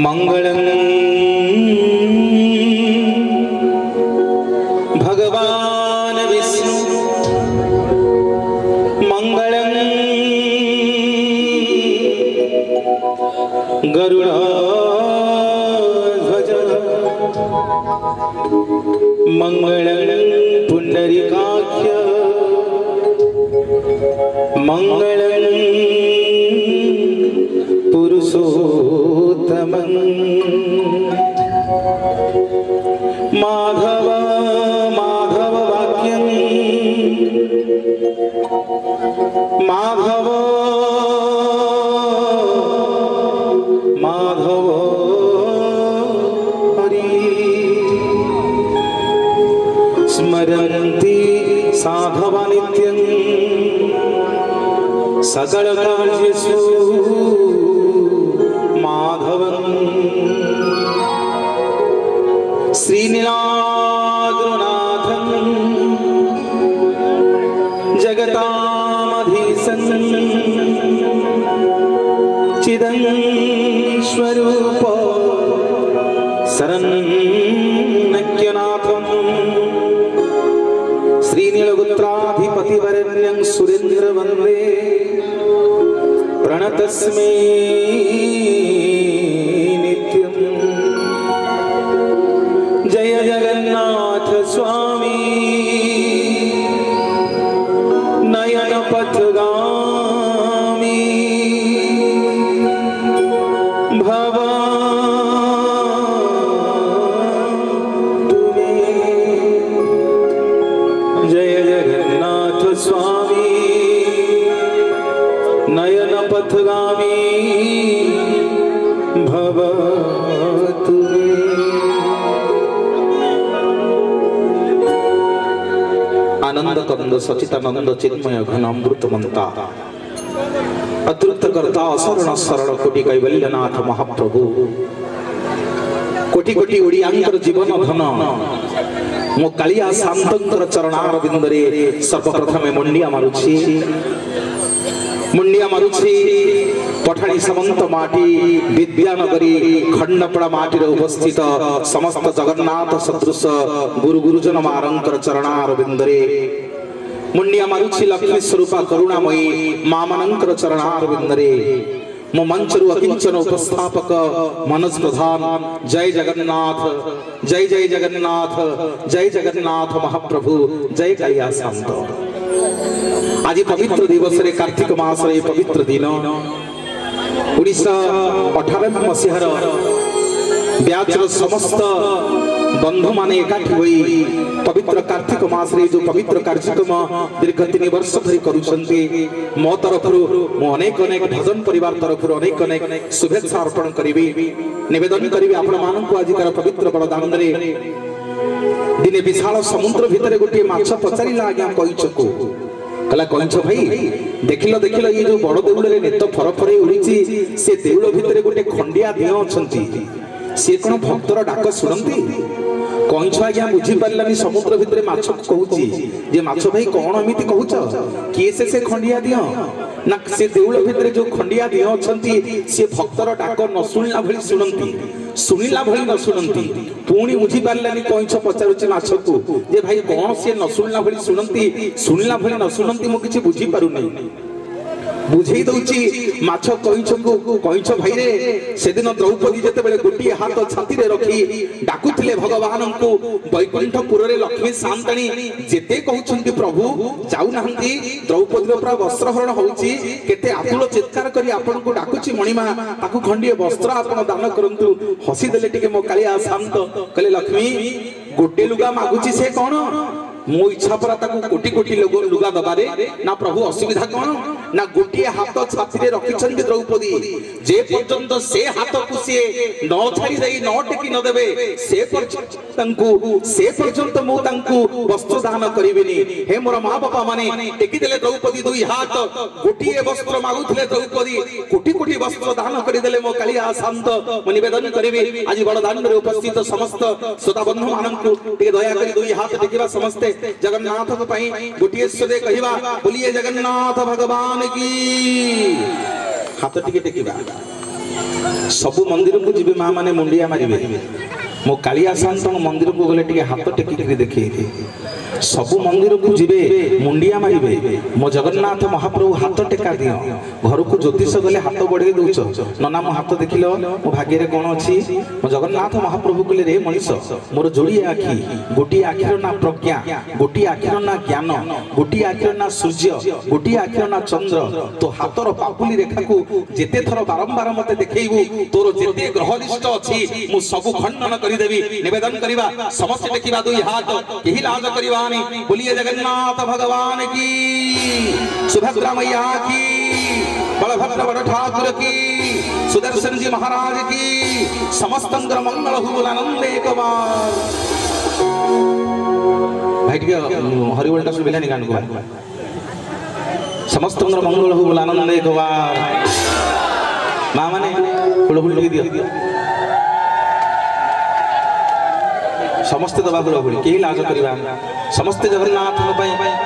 मंगलम भगवान विष्णु मंगलम गरुड़ध्वज मंगलम पुंडरीकाक्ष मंगलम पुरुषोत्तमं माधव माधव वाक्यं माधव माधव हरि स्मरन्ति साधवा नित्यं सकल कार्येषु माधवं श्रीनीलाद्रुनाथं जगतामधीशं चिदंस्वरूप शरण्यनाथं श्रीनीलगोत्राधिपतिवरेण्यं सुरेन्द्र वन्दे प्रणतस्मै नित्यं जय जगन्नाथ स्वामी नयन पथगामी भव जय जगन्नाथ स्वामी नयन पथगामी भवतु मे। आनंद कंद सचितानंद चिन्मय घन अमृतमंता अतृप्त कर्ता शरण शरण कोटि कैवल्यनाथ महाप्रभु कोटि कोटि ओडियांकर जीवन धन मो कालिया शांतंकर चरणार बिंदरे सर्वप्रथमे मुंडिया मारुछि पठाणी समंत माटी विद्यानगरी खंडपड़ा माटी उपस्थित समस्त जगन्नाथ सदृश गुरु गुरुजन मारंकर चरणार बिंदरे मुंडिया मारुछि लक्ष्मी स्वरूपा करुणामयी मामनंकर चरणार बिंदरे मो मंचरु अकिंचन उपस्थापक मनोज प्रधान जय जगन्नाथ जय जय जगन्नाथ जय जगन्नाथ महाप्रभु जय कालिया शांत। आज पवित्र दिवस रे कार्तिक मास रे पवित्र दिन 1998 मसीहार ब्याचर समस्त बंधु माने एकाठी होई पवित्र कार्तिक मास रे जो पवित्र कार्यक्रम दीर्घ 3 वर्ष धरि करूछन्ती मो तरफरु मो अनेक अनेक भजन परिवार तरफरु अनेक अनेक शुभेच्छा अर्पण करिवि निवेदन करिवि आपण मानकु आजिकर पवित्र बड़दान रे दिने विशाल समुद्र भितरे गोटे माछ पचारिला आज्ञा कहिचको कला कहिछ भाई देखिलो देखिलो ये जो बड़ देउल रे नेत फरफरे उड़ीची से देउल भितरे गोटे खंडिया दियो अछंती से कोन भक्तर डाक सुनंती कहिछ आज्ञा बुझी पारलानी समुद्र भितरे माछ कहूची जे माछ भाई कोन एमिति कहूछ किए से खंडिया दियो ना से देउल भितरे जो खंडिया दियो अछंती से भक्तर डाक न सुनला भली सुनंती सुनिला भली न सुनंती पुणी बुझी पारलानी कहिछ पचारुची माछ को जे भाई कोन से न सुनला भली सुनंती सुनिला भली न सुनंती मो किछि बुझी पारु नै बुझेई दउची माछ कहिछ भाई रे सेदिन द्रौपदी जते बेले गोटी हाथ छाती रे रखी डाकुथिले भगवान को वैकुंठपुर रे लक्ष्मी शांताणी जेते कहउछंती प्रभु जाउ नाहंती द्रौपदी पूरा वस्त्रहरण होउची केते आकुल चित्कार करी आपन को डाकुची मणिमा ताकु खंडिए वस्त्र आपन दान करंतु हसी देले टिके मो कालिया शांत कहले लक्ष्मी गोटे लुगा मागुची से कोन मो इच्छा पर कोटि कोटि लुगा दबारे ना प्रभु असुविधा कौन ना गोटे हाथ छाती रे रखिछन द्रौपदी जे पर्यंत से हाथ को से न छाड़ी दई न टेकी न देबे से पर्यंत मो तांकु वस्त्र दान करिबिनी हे मोर मां बापा माने टेकी देले द्रौपदी दुई हाथ गोटे वस्त्र मागुथिले द्रौपदी कोटि कोटि वस्त्र दान करि देले मो कालिया शांत मो निवेदन करिबे आज बड़ दान रे उपस्थित समस्त श्रोता बंधु माननकु टे दया करी दुई हाथ टेकिबा समस्त जगन्नाथ गोटिए कहवा बोलिए जगन्नाथ भगवान की। हाथ टिके टेकिबा सबु मंदिर को जीवे माँ माने मुंडिया मारिबे मो कालिया शांत मंदिर को गले टिके हाथ टेकिक देखे सबु मंदिर को जीवे मुंडिया मारिबे मो जगन्नाथ महाप्रभु हाथ टेका दियो घर को ज्योतिष गले हाथ बढ़े दौच नना मो हाथ देखिल मो भाग्य कौन अच्छी मो जगन्नाथ महाप्रभु कहले रे मनीष मोर जोड़िए आखि गोटे आखिर ना प्रज्ञा गोटे आखिर ना ज्ञान गोटे आखिर ना सूर्य गोटे आखिर ना चंद्र तो हाथर पापुली रेखा को जेते थर बारंबार मते देखैबू तोर जेते ग्रहनिष्ठ अछि मु सब खंडन करिदेबी निवेदन करिबा समस्त देखिबा दुई हाथ केही लाज करिबा बोलिए जगन्नाथ भगवान की सुभद्रा मैया की बलभद्र बड़ ठाकुर की सुदर्शन जी महाराज की समस्त मंगल हो आनंद एक बार भाई हरिबोल का सुबिलानी गान को समस्त मंगल हो आनंद एक बार माँ माने हुलहुल दियो समस्त दबा हुलहुल केही लाज करिबा समस्त जगन्नाथ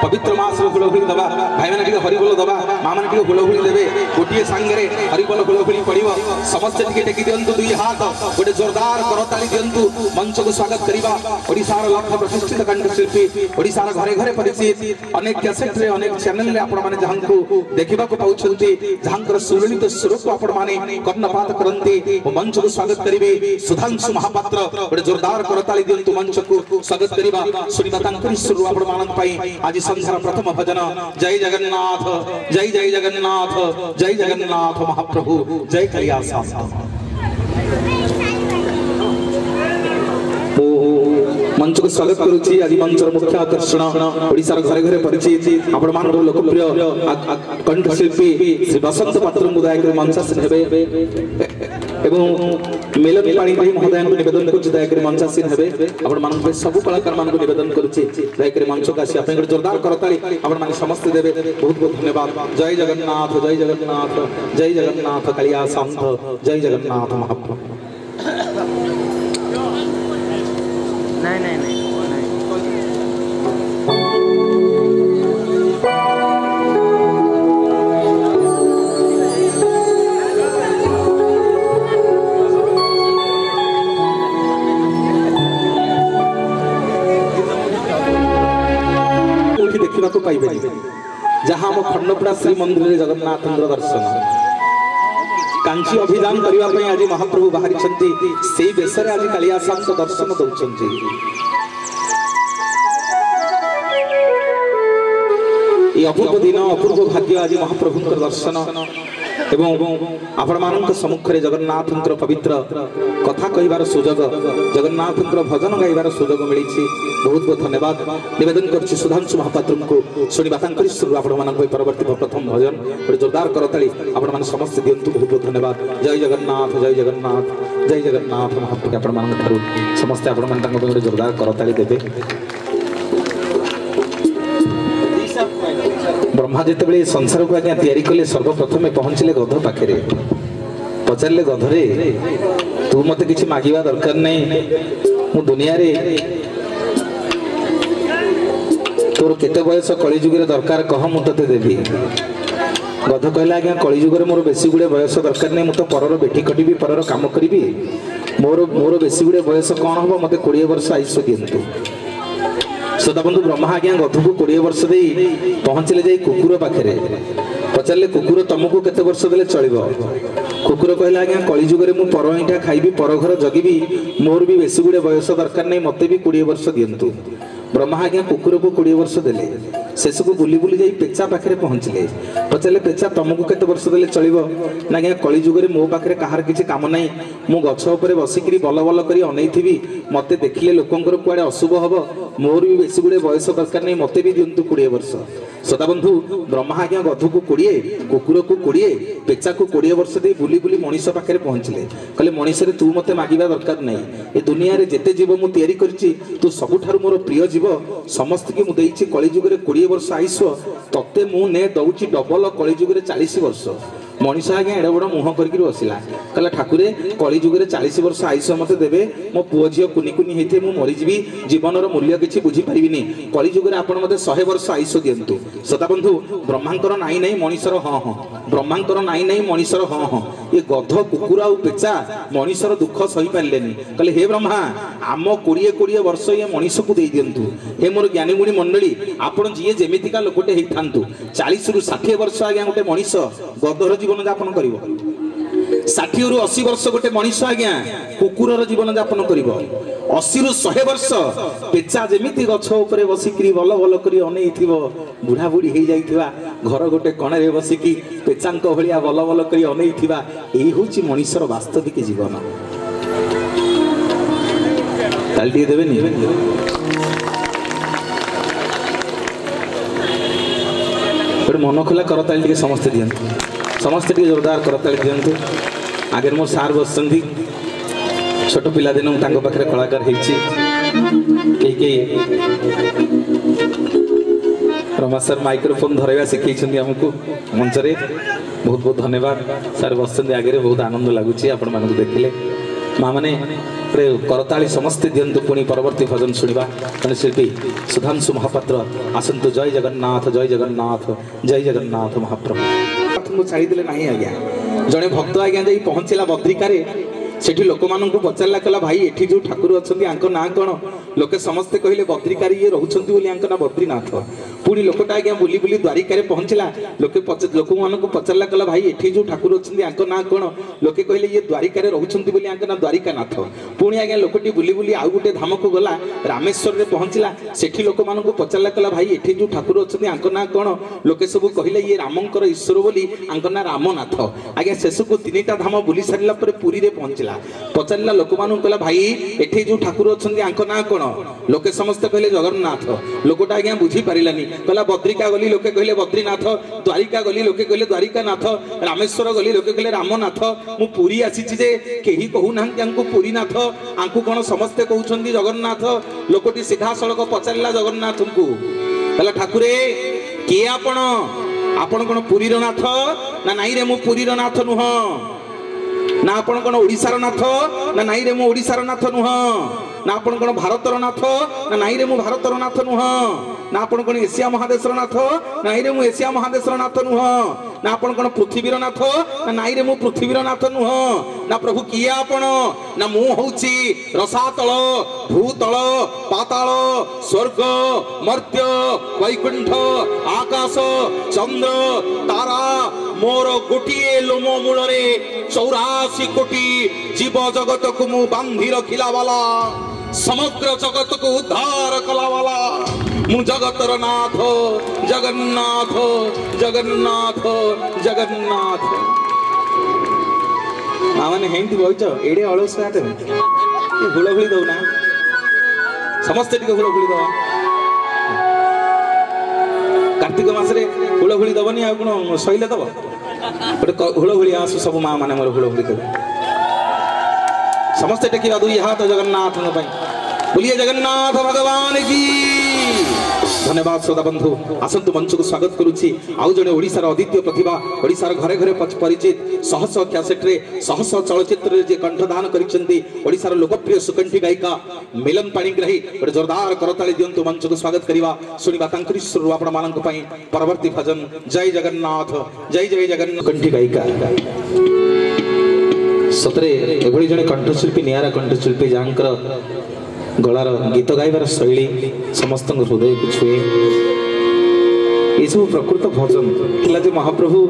पवित्र मास हुलहुल दबा भाई मैंने हरिबोल दबा माँ मैंने हुलहुल देवे गोटे सांगे हरिबोल हुलहुल पड़ो समस्त टेकी दिंतु दुई हाथ गोटे जोरदार करताली दिंतु मंच को स्वागत करवा ओडिशार लक्ष प्रतिष्ठित कंठशिल्पी ओडिशार घरे घरे परिचित अनेक कैसेट रे अनेक चैनल रे आपण माने जहां को देखिबा को पाउछंती जहांकर सुललित स्वर को आपण माने कर्णपात करंती मंच को स्वागत करिवे सुधांशु महापात्र गोटे जोरदार करताली दिंतु मंच को स्वागत करवा सुनिबा तांकरी सुर आपण मानन पई आज संध्यार प्रथम भजन जय जगन्नाथ जय जय जगन्नाथ जय जगन्नाथ महाप्रभु जय कैलास मंच को स्वागत करुछि आज मंचर मुख्य आकर्षण ओडिशार घरे घरे परिचित आपण मानर लोकप्रिय कंठशिल्पी श्री बसंत पात्र मुदायक मंचासीन हेबे एवं मेलनी पाणी भाई महोदय को निवेदन करुछि दयाकरी मंचासीन हेबे आपण मान पे सब कलाकार मान को निवेदन करुछि दयाकरी मंच का आसी आपण जोरदार करताली आपण मान समस्त देबे बहुत बहुत धन्यवाद जय जगन्नाथ जय जगन्नाथ जय जगन्नाथ कालिया संत जय जगन्नाथ महाप्रभु नहीं नहीं नहीं देखा पाइबे जहाँ हम खंडपड़ा श्री मंदिर जगन्नाथ दर्शन कांची अभियान करने आज महाप्रभु बाहरी से बेस आज कालिया शांत दर्शन दौरान ये अपूर्व दिन अपूर्व भाग्य आज महाप्रभु दर्शन एवं आपण मान सम्मुख में जगन्नाथ पवित्र कथा कहबार सुजोग जगन्नाथ भजन गाइबार सुजोग मिली बहुत बहुत धन्यवाद निवेदन कर सुधांशु महापात्र को शुणा परवर्ती प्रथम भजन गोटे जोरदार करताली आपण मैंने समस्त दिंतु बहुत बहुत धन्यवाद जय जगन्नाथ जय जगन्नाथ जय जगन्नाथ महाप्रभु आपण मान समस्ते आपण मैंने गोटे जोरदार करताली देवे ब्रह्मा जिते संसार को आज्ञा तैयारी कले सर्वप्रथमे पहुंचले गध पाखे पचारे गधरे तू मत किसी मागिबा दरकार नहीं मु दुनिया रे तोर केते बयस कलिजुग दरकार कह मु तते देवी गध कहला आज्ञा कलिजुग मोर बेसी गुड़े बयस दरकार नहीं मुझे परर बेटी कटि परर काम करी मोर मोर बेसी गुड़े बयस कौन हम मत 20 वर्ष आयुष दिंतु श्रोता बंधु ब्रह्मा आज्ञा गध को 20 वर्ष दे पहुंचले जाई कुकुर पाखे पचारे कुकुर तुमको केते वर्ष देले चलिबो कुकुर कहला आज्ञा कलिजुग मु परईटा खाइबी पर घर जगिबी मोर भी बेसी गुड़े बयस दरकार नहीं मते भी 20 वर्ष दिंतु ब्रह्मा आज्ञा कुकुर को 20 वर्ष देले शेष को बुली बुली जाई पेचा पाखे पहुंचले पचारे पेचा तुमको केते वर्ष देले चलिबो ना आज्ञा कलिजुग मो पाखे कहार किछि काम नहीं मु गछ ऊपर बसिकरी बल बल करी अनैथिबी मते देखिले लोकंकर कुआडे अशुभ हबो मोर भी बेसी गुड़े बयस दरकार नहीं मते भी दिंतु 20 वर्ष श्रोता बंधु ब्रह्मा आज्ञा गधु को 20 कुकुर को 20 पेचा को 20 वर्ष दे बुली बुली मनीष पाखे पहुंचले कहले मनीष रे तू मते मागिबा दरकार नहीं ए दुनिया रे जेते जीव मु तैयारी करछि तू सबुठार मोर प्रिय जीव समस्त की मु देइछि कलिजुग रे 20 वर्ष आयुष तते मु ने दउछि डबल कलिजुग रे 40 वर्ष मनीष आज्ञा एडे बड़ मुह करके बसला कहला ठाकुरे कलिजुग रे 40 वर्ष आयुष मते देबे मो पुओ झियो कुनी कुनी हेते मु मरिजिबी जीवनर मूल्य किछि बुझी परिबिनी कलिजुग रे आपण मते 100 वर्ष आयुष दियंतु श्रोता बंधु ब्रह्मांकर नाही नाही मनीषर हां हां ब्रह्मांकर नाई नाई मनीषर हाँ हाँ ये गध कुकुर आ पेचा मनीषर दुख सही पारे कहले हे ब्रह्मा आम 20 वर्ष ये मनीष को दे दिंतु हे मोर ज्ञानी गुणी मंडली आपण जी जेमितिका लोकटे होता 40 ରୁ 60 वर्ष आज्ञा गोटे मनीष गधर जीवन यापन कर 60 ରୁ 80 वर्ष गोटे मनीष आज्ञा कुकुरर जीवन यापन कर 80 ରୁ 100 वर्ष पेचा जेमिति गछ उपरे बसिकी बल बल कर अनई बुढ़ा बुढ़ी हो जाइथिबा घर गोटे कणे बसिकी पेचांक भलिया बल बल कर अनई यही हूँ मनीषर वास्तविक जीवन ताली देवेनि गोटे मन खोला करताली समस्ते दिंतु समस्ते टी जोरदार करताली दिंतु आगे मो सार बस छोट पिला दिन पाखे कलाकार रमा सर माइक्रोफोन धरवा शिखई आमको मंच रे बहुत बहुत धन्यवाद सर बस आगे बहुत आनंद लगुच आपण मानक देखिले माँ मैंने करताली समस्ते दिंतु पुणी परवर्ती भजन शुणा शिल्पी सुधांशु महापात्र आसतु जय जगन्नाथ जय जगन्नाथ जय जगन्नाथ महाप्रभु छाड़ीदे ना आज्ञा जड़े भक्त आज्ञा जा पहुँचला बद्रिकार सेठी लोक मानू पचारा कहला भाई एठी जो ठाकुर अच्छा ना कौन लोके समस्ते कहले बद्रिकार ये रोच ना बद्रीनाथ पुणी लोकटा आज्ञा बुली बुली द्वारिका पहुँचला लोके लोक मानू पचारा कहला भाई एठी जो ठाकुर अच्छा ना कौन लोके कहले ये द्वारिका रोच ना द्वारिकानाथ पुणी आज्ञा लोकटी बुली बुली आउ गोटे धाम को गला रामेश्वर में पहुँचला सेठी लोक मानू पचारा कहला भाई एठी जो ठाकुर अच्छा ना कौन लोके सब कहले ये रामंकर ईश्वर बोली ना रामनाथ आज्ञा शेष को 3टा धाम बुली सारा पुरी रे पहुँचला पचारा लोक मानू कहला भाई एठी जो ठाकुर अच्छा ना कौन लोके समस्ते कहले जगन्नाथ लोकटा आज्ञा बुझी पारानी कहला बद्रिका गली लोके कहले बद्रीनाथ द्वारिका गली लोके कहले द्वारिकानाथ रामेश्वर गली लोके कहले रामनाथ मु पुरी आसीची जे केही कहू नाहंती आंकु पुरीनाथ आंकु कोन समस्ते कहउछंदी जगन्नाथ लोकटी सीधा सड़क पचारला जगन्नाथ को कहला ठाकुरे के आपण आपण कोन पुरीर नाथ ना नाई रे मु पुरीर नाथ नुह ना आपण कोन ओडिसार नाथ ना नाई रे मु ओडिसार नाथ नुह ना आपण कोन भारतर नाथ ना नाई रे मु भारतर नाथ नुह ना आपण कोन एशिया महादेशर नाथ नाई रे मु एशिया महादेशर नाथ नुह ना आपण कोन पृथ्वीर नाथ ना नाई रे मु पृथ्वीर नाथ नुह ना प्रभु किए आपण ना मु होउची रसातल भूतल पाताल स्वर्ग मर्त्य वैकुंठ आकाश चंद्र तारा मोर गोटिए लोम मूल 84 कोटी जीव जगत को मु बांधी रखिला वाला समग्र जगत को उद्धार कला वाला मु जगतर नाथ जगन्नाथ जगन्नाथ जगन्नाथ माने हेंती बइच एडे अलस आते हुलहुली दउना समस्त टिके हुलहुली दवा कार्तिक मास रे हुलहुली दबनी आ कोन सइले दब गोटे हुलहुली आसु सब माँ माने मोर हुलहुली देबे समस्ते टेकिबा दुई हाथ जगन्नाथ बोलिए जगन्नाथ भगवान की धन्यवाद श्रोता बंधु आसतु मंच को स्वागत करुच्ची आउ जड़े ओडिशार अद्वितीय प्रतिभा ओडिशार घरे घरे परिचित शह शह कैसेट रे शह शह चलचित्र जे कंठदान करिसेंती ओडिशार लोकप्रिय सुकंठी गायिका मिलन पाणिग्राही गोटे जोरदार करताली दियंतु मंच को स्वागत करिवा सुनिबा तांकरी सुर आपण मानक पई परवर्ती भजन जय जगन्नाथ जय जय जगन्नाथ कंठी गायिका सतरे एभली जने कंठशिल्पी नियारा कंठशिल्पी जानकर गलार गीत गाइबार शैली समस्त हृदय को छुए ये सब प्रकृत भजन थिला जे महाप्रभु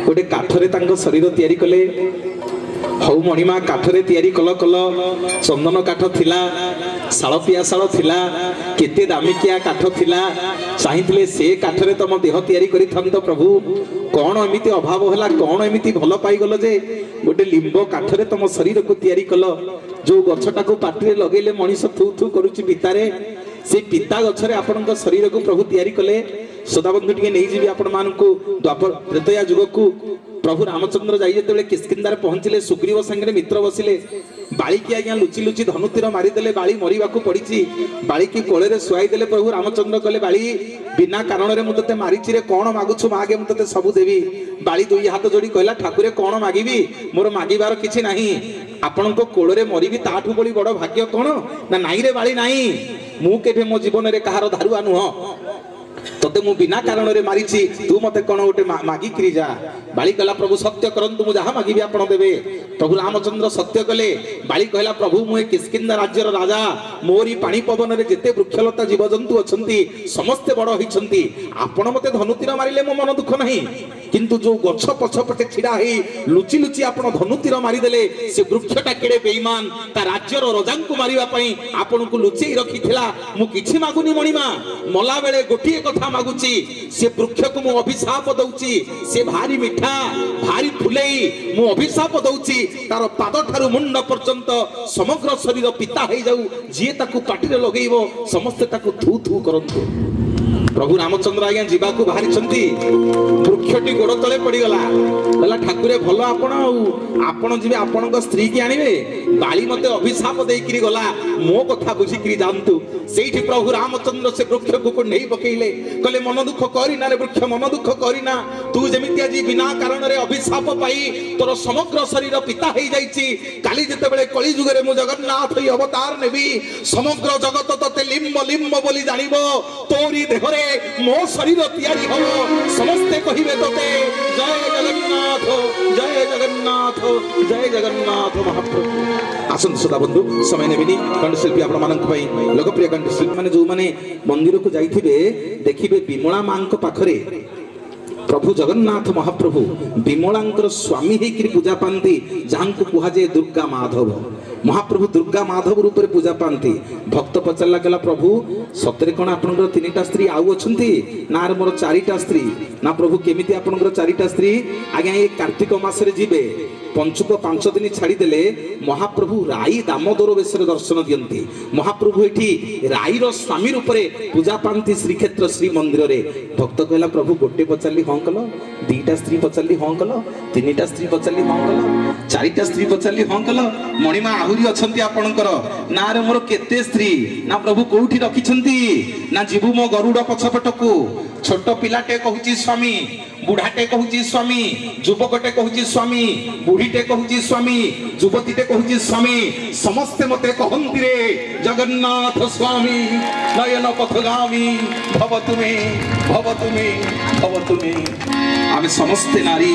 गोटे काठरे तांको शरीर तैयारी कले हौ मणिमा काठरे तैयारी कल कल चंदन काठ थिला शालपिया शाल थिला केते दामिकिया काठ थिला चाहिथिले से काठरे तम देह तैयारी करि थंत प्रभु कौन एमिति अभाव होला कौन एमिति भल पाई गल जे गोटे लिंब काठरे तम शरीर को तैयारी कल जो गछटा को पाटिरे लगेले मनीष थू थू करूची पितारे से पिता गछरे आपनक शरीर को प्रभु तैयारी कले सदाबंधु टिके नै जीवी आपण मानकु द्वापर त्रेतया युग को प्रभु रामचंद्र जाई जेतेबेले किष्किंधार पहुंचले सुग्रीव संगे मित्र बसिले बाली की आज्ञा लुचि लुचि धनुतीर मारिदेले बाली मरिबाकू पड़िछि बाली की कोळे सुआई देले प्रभु रामचंद्र कहले बाली बिना कारण रे मु तते मारिछि रे कोन मागुछु मागे मु तते सब देवी बाली दुई हाथ जोड़ी कहला ठाकुरे कोन मागिबी मोर मागिबार किछि नाही आपनको कोळे मरिबी ताठू बड़ी बड़ भाग्य कोन ना नाई रे बाली नाही मु केभे मो जीवन रे कहार धारुआ नुह तो तोते मु बिना कारण रे मारिछि तू मते कोन गोटे मागी करी जा। बाली कहला प्रभु सत्य करंतु मु जहा मागिबी आपण देबे। प्रभु रामचंद्र सत्य कले। बाली कहला प्रभु मु किष्किंधा राज्यर राजा मोरी पानी पवन रे जेते वृक्षलता जीवजंतु अछंती समस्त बड़ होइछंती आपण मते धनुतीर मारिले मो मन दुख नहीं किंतु जो गछ पछपटे छिड़ा हे लुचि लुचि आपण धनुतीर मारी देले से वृक्षटा केड़े बेईमान ता राज्यर राजांकु मारिबा पई आपणकु लुचि रखिथिला मु किछि मागुनी मणिमा मला बेले गोटिए कथा मागुची से वृक्षकु मु अभिशाप दउची से भारी मिठा भारी फुलेई मु अभिशाप दउची तार पाद ठारु मुंड पर्यंत समग्र शरीर पिता हे जाऊ जे ताकु पाटिरे लगेइबो समस्त ताकु थू थू करंतु। प्रभु रामचंद्र आज्ञा जीवाकू बाहरी वृक्षटी गोड़ तले पड़ी गला कहला ठाकुरे भल आपण जी आपण स्त्री की आनिबे बाली मते अभिशाप देकरी गला मो कथा बुझिकरी जानतु सेठी प्रभु रामचंद्र से वृक्ष को नहीं पकेइले कहले मन दुख करिना रे वृक्ष मन दुख करिना तू जेमिति आज बिना कारण रे अभिशाप पाई तोर समग्र शरीर पिता हे जाईची काली जते बेले कली जुग रे मु जगन्नाथ ही अवतार नेबी समग्र जगत तते लिम्ब लिम्ब बोली जानिबो तोरी देहरे मो शरीर तैयारी हो समस्ते कहिबे तोते जय जगन्नाथ जय जगन्नाथ जय जगन्नाथ महाप्रभु। आसन सदा बंधु समय नेबिनी कंठशिल्पी आपण मानक पई लोकप्रिय कंठशिल्पी माने जो माने मंदिर को जाइथिबे देखिबे विमला मांक पाखरे प्रभु जगन्नाथ महाप्रभु विमलांकर स्वामी हेकि पूजा पांती जांको कुहा जे दुर्गा माधव महाप्रभु दुर्गा माधव रूप में पूजा पाती भक्त पचारा कहला प्रभु सतरे कौन आपनकर तीनटा स्त्री आउ अछंती ना मोर चारिटा स्त्री ना प्रभु केमिति आपनकर चारिटा स्त्री आज्ञा ये कार्तिक मासरे जीवे पंचुक 5 दिन छाड़ीदेले महाप्रभु राई दामोदर वेश दर्शन दियंती महाप्रभु एठी राईर स्वामी रूप में पूजा पाती श्रीक्षेत्र श्री मंदिर रे भक्त कहला प्रभु गोटे पचारि हाँ कल दीटा स्त्री पचारि हाँ कल तीनटा स्त्री पचारि हाँ कल चारिटा स्त्री पचारि हाँ कल मणिमा आहुरी अछंती आपणकर ना रे मोर केते स्त्री ना प्रभु कोठी रखिछंती ना जीवु मो गरुड़ पछपटकू छोट पिलाटे कहूची स्वामी बुढ़ाटे कहूची स्वामी युवकटे कहूची स्वामी बुढ़ीटे कहूची स्वामी युवतीटे कहूची स्वामी समस्ते मते कहंती रे जगन्नाथ स्वामी नयन पथगामी भवतु मे भवतु मे भवतु मे। आमे समस्ते नारी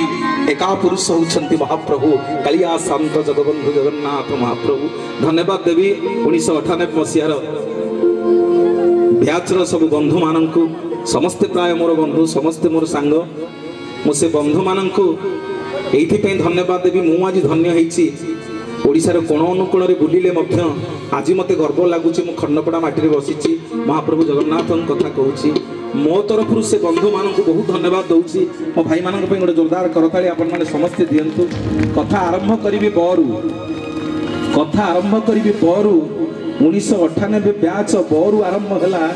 एका पुरुष होउछंती महाप्रभु कालिया शांत जगबंधु जगन्नाथ महाप्रभु। धन्यवाद देवी 1998 मसीहार ब्याचर सब बंधु माननकु समस्ते प्राय मोर बंधु समस्ते मोर सांग मुझे बंधु माननकु एइथि पे धन्यवाद देवी मु आज धन्य हेछि ओडिसार कोण अनुकोण रे बुलिले मध्य आज मते गर्व लागुछि मु खंडपड़ा माटी रे बसिछि महाप्रभु जगन्नाथन कथा कहूछि मो तरफ से बंधु माननकु बहुत धन्यवाद दउछि मो भाई मानन पे गोटे जोरदार करताली आपण माने समस्ते दियंतु। कथा आरंभ करिबे बरू कथा आरंभ करिबे बरू 1998 ब्याच बरू आरंभ हला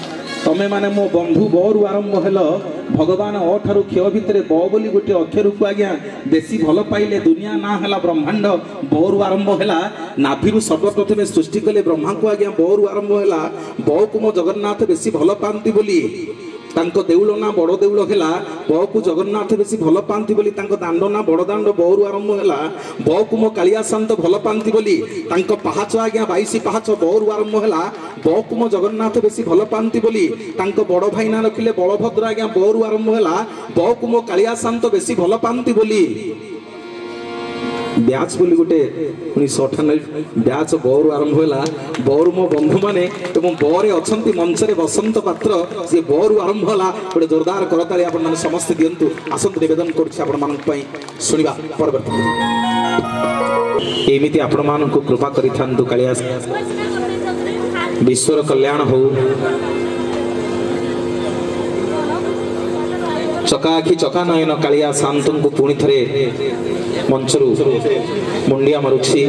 तमे माने मो बंधु बरू आरंभ हेलो भगवान अठारु क्षय भितर ब बोली गोटे अक्षर को आज्ञा बेसी भल पाइले दुनिया ना हला ब्रह्मांड बरू आरंभ हेला नाभिरु सर्वप्रथमे सृष्टि कले ब्रह्मा को आज्ञा बरू आरंभ हेला ब को मो जगन्नाथ बेसी भल पांती बोली तांको देउल ना बड़ देउल हेला ब को जगन्नाथ बेसी भल पांती बोली तांको दांड ना बड़ दांड बरू आरंभ हेला ब को मो कालिया शांत भल पांती बोली तांको पहाच आज्ञा 22 पहाच बरू आरंभ हेला ब को मो जगन्नाथ बेसी भल पांती बोली तांको बड़ भाई ना रखिले बलभद्र आज्ञा बरू आरंभ हेला ब को मो कालिया शांत बेसी भल पांती बोली ब्याच बोली गोटे 1998 ब्याच बरू आरंभ होला बरू मो बंधु माने एवं बरे अछंती मंच रे बसंत पात्र से बरू आरंभ होला गोटे जोरदार करताली आपण माने समस्त दियंतु आसंत निवेदन करछि आपण मानन पई सुनिबा परवर्ती एमिति आपण मानन को कृपा करिथांतु कालिया विश्वर कल्याण हो चकाखी चका नयन कालिया शांतन को पुणी थरे मंचरू मुंडिया मारुछि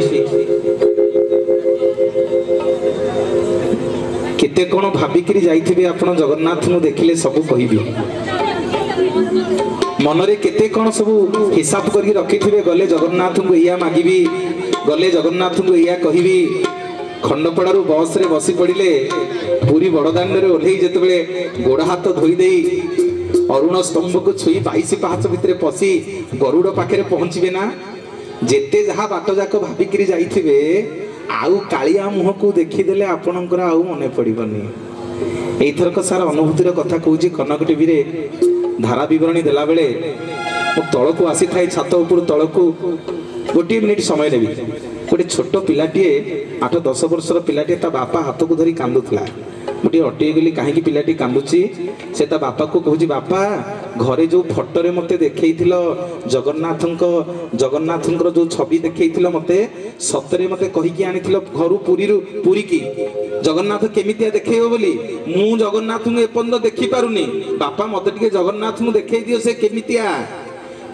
केते कोन भाबिकरी जाइथिबे आपण जगन्नाथ नु देखिले सब कहिबी मनरे केते कोन सब हिसाब करके रखिथिबे गले जगन्नाथ को इया मागिबी गले जगन्नाथ को इया कहिबी खंडपड़ारू बस रे बसी पड़िले पूरी बड़दांड रे ओल्हेई जेतबेले गोड़ हाथ धोई देई अरुण स्तंभ को छुई 22 पाहाच भितर पसी गरुड़ पाखे पहुंचे ना जेते जहा बाट जाक भाबिकी जाइथिबे आउ कालिया मुह को देखीदेले आपणकर आउ मने पड़बनी एथरक सार अनुभूतिर कथा कहूँ कनक टीवी रे धारा बरणी देला बेले तल को आसी थाए छात उपर तल को गोटे मिनिट समय नेबी गोटे छोट पिलाटीए 8-10 वर्षर पिलाटीए ता बापा हाथ को धरी कांदुला गोटे अटई गली कहीं पिलाटी कांदुची से ता बापा को कहूँ बापा घरे जो फोटो मते देखैथिल जगन्नाथंकर जो छवि देखैथिल मते सतरे मते कहिकी आनिथिल घर पुरी की जगन्नाथ केमितिया देखैबो बोली मु जगन्नाथ को एपंद देखि पारुनी बापा मते टिके जगन्नाथ को देखै दियो से केमितिया